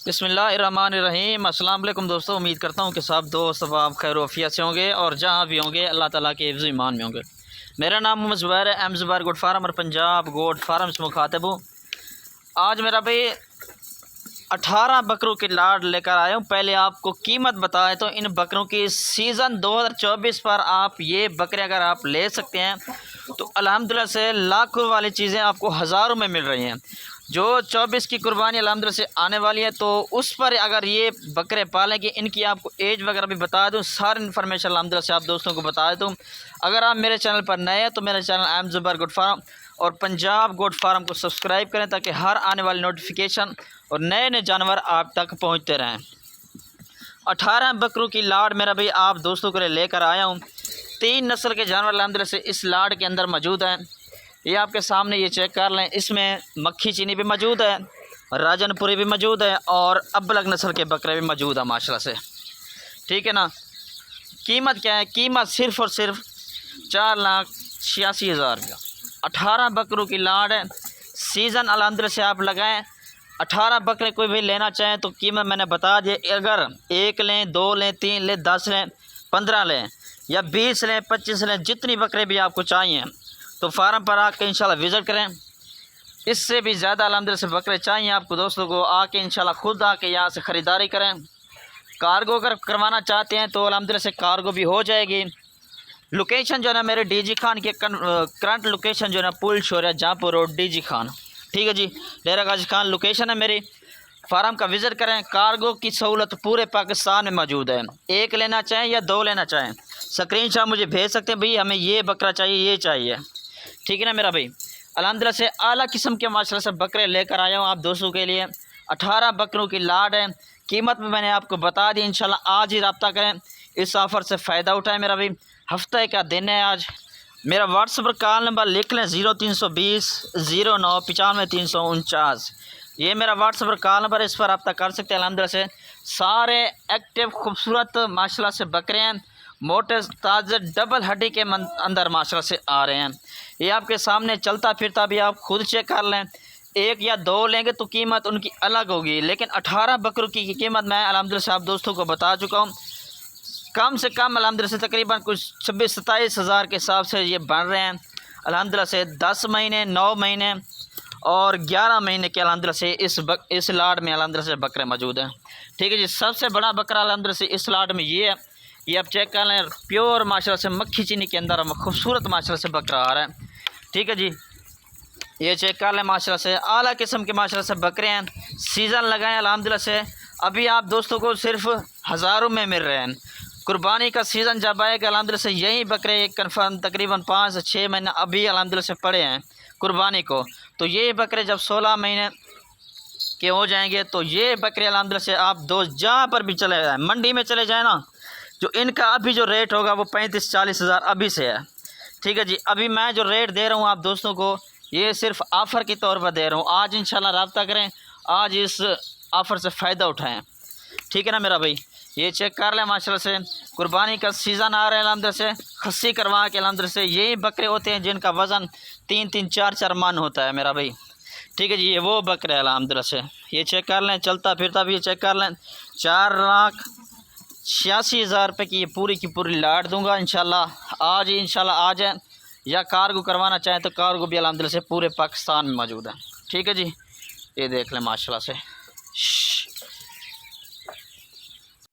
बिस्मिल्लाहिर्रहमानिर्रहीम। अस्सलाम वालेकुम दोस्तों, उम्मीद करता हूँ कि सब दोस्त आप खैर वफ़ियत से होंगे और जहाँ भी होंगे अल्लाह ताला के हिफ्ज़ ईमान में होंगे। मेरा नाम मोहम्मद ज़ुबैर है, एम ज़ुबैर गोट फार्म और पंजाब गोट फार्म से मुखातिब हूँ। आज मेरा भाई 18 बकरों की लाड लेकर आया हूँ। पहले आपको कीमत बताएं तो इन बकरों की सीज़न 2024 पर आप ये बकरे अगर आप ले सकते हैं तो अल्हम्दुलिल्लाह से लाखों वाली चीज़ें आपको हज़ारों में मिल रही हैं। जो 24 की कुर्बानी अल्हम्दुलिल्लाह से आने वाली है तो उस पर अगर ये बकरे पालेंगे, इनकी आपको एज वगैरह भी बता दूँ, सारी इन्फॉर्मेशन अल्हम्दुलिल्लाह से आप दोस्तों को बता दूँ। अगर आप मेरे चैनल पर नए हैं तो मेरे channel M Zubair goat farm और पंजाब गोट फार्म को सब्सक्राइब करें ताकि हर आने वाली नोटिफिकेशन और नए नए जानवर आप तक पहुँचते रहें। 18 बकरों की लाड मेरा भाई आप दोस्तों के लिए लेकर आया हूँ। 3 नस्ल के जानवर अल्हम्दुलिल्लाह से इस लाड के अंदर मौजूद हैं। ये आपके सामने ये चेक कर लें। इसमें मक्खी चीनी भी मौजूद है, राजनपुरी भी मौजूद है और अबलग नस्ल के बकरे भी मौजूद हैं माशाल्लाह से। ठीक है ना। कीमत क्या है? कीमत सिर्फ़ और सिर्फ 4,86,000 रुपया। 18 बकरों की लाड है। सीज़न अल्हम्दुलिल्लाह से आप लगाएं। 18 बकरे कोई भी लेना चाहें तो कीमत मैंने बता दी। अगर 1 लें, 2 लें, 3 लें, 10 लें, 15 लें या 20 लें, 25 लें, जितनी बकरे भी आपको चाहिए तो फार्म पर आके इंशाल्लाह विज़िट करें। इससे भी ज़्यादा अल्हम्दुलिल्लाह से बकरे चाहिए आपको दोस्तों को आके इंशाल्लाह खुद आके यहाँ से ख़रीदारी करें। कार्गो अगर करवाना चाहते हैं तो अल्हम्दुलिल्लाह से कार्गो भी हो जाएगी। लोकेशन जो है ना मेरे डीजी खान के करंट लोकेशन जो है ना पुल शोरिया जहाँपुर रोड डीजी खान। ठीक है जी, डेरा गाजी खान लोकेशन है मेरी। फार्म का विज़िट करें। कार्गो की सहूलत पूरे पाकिस्तान में मौजूद है। 1 लेना चाहें या 2 लेना चाहें, स्क्रीनशॉट मुझे भेज सकते हैं, भाई हमें ये बकरा चाहिए, ये चाहिए। ठीक है ना मेरा भाई। अल्हम्दुलिल्लाह से आला किस्म के माशाल्लाह से बकरे लेकर आया हूँ आप दोस्तों के लिए। 18 बकरों की लाड है। कीमत में मैंने आपको बता दी। इंशाल्लाह आज ही रब्ता करें, इस ऑफ़र से फ़ायदा उठाएं मेरा भाई। हफ्ते का दिन है आज। मेरा व्हाट्सएप पर कॉल नंबर लिख लें 0320 09 95 349। ये मेरा व्हाट्सएप पर कॉल नंबर है, इस पर रब्ता कर सकते हैं। अल्हम्दुलिल्लाह से सारे एक्टिव खूबसूरत माशाल्लाह से बकरे हैं। मोटे ताज़े डबल हड्डी के अंदर माशाल्लाह से आ रहे हैं। ये आपके सामने चलता फिरता भी आप खुद चेक कर लें। 1 या 2 लेंगे तो कीमत उनकी अलग होगी, लेकिन 18 बकरों की कीमत मैं अल्हम्दुलिल्लाह से आप दोस्तों को बता चुका हूँ। कम से कम अल्हम्दुलिल्लाह से तकरीबन कुछ 26-27 हज़ार के हिसाब से ये बन रहे हैं अल्हम्दुलिल्लाह से। 10 महीने, 9 महीने और 11 महीने के अल्हम्दुलिल्लाह से इस लाड में अल्हम्दुलिल्लाह से बकरे मौजूद हैं। ठीक है जी। सबसे बड़ा बकरा अल्हम्दुलिल्लाह से इस लाड में ये है। ये आप चेक कर लें, प्योर माशाल्लाह से मक्खी चीनी के अंदर खूबसूरत माशाल्लाह से बकरा आ रहा है। ठीक है जी। ये चेक कर लें माशाल्लाह से आला किस्म के माशाल्लाह से बकरे हैं। सीज़न लगाएं अल्हम्दुलिल्लाह से। अभी आप दोस्तों को सिर्फ हज़ारों में मिल रहे हैं। कुर्बानी का सीज़न जब आएगा अल्हम्दुलिल्लाह से यही बकरे कन्फर्म तकरीबन 5 से 6 महीने अभी अल्हम्दुलिल्लाह से पड़े हैं कुर्बानी को। तो ये बकरे जब 16 महीने के हो जाएंगे तो ये बकरे अल्हम्दुलिल्लाह से आप दोस्त जहाँ पर भी चले जाएँ, मंडी में चले जाएँ ना, जो इनका अभी जो रेट होगा वो 35-40 हज़ार अभी से है। ठीक है जी। अभी मैं जो रेट दे रहा हूँ आप दोस्तों को ये सिर्फ ऑफ़र के तौर पर दे रहा हूँ। आज इंशाल्लाह रब्ता करें, आज इस ऑफ़र से फ़ायदा उठाएं। ठीक है ना मेरा भाई। ये चेक कर लें माशाल्लाह से कुर्बानी का सीज़न आ रहा है अल्हम्दुलिल्लाह से। खस्सी करवा के अल्हम्दुलिल्लाह से यही बकरे होते हैं जिनका वज़न 3-3, 4-4 मन होता है मेरा भाई। ठीक है जी। ये वो बकरे अल्हम्दुलिल्लाह से ये चेक कर लें, चलता फिरता भी ये चेक कर लें। 4,86,000 रुपये की ये पूरी पूरी लाड दूंगा इंशाल्लाह। आज ही इंशाल्लाह आ जाए, या कार्गो करवाना चाहें तो कार्गो भी अल्हम्दुलिल्लाह से पूरे पाकिस्तान में मौजूद है। ठीक है जी। ये देख लें माशाल्लाह से।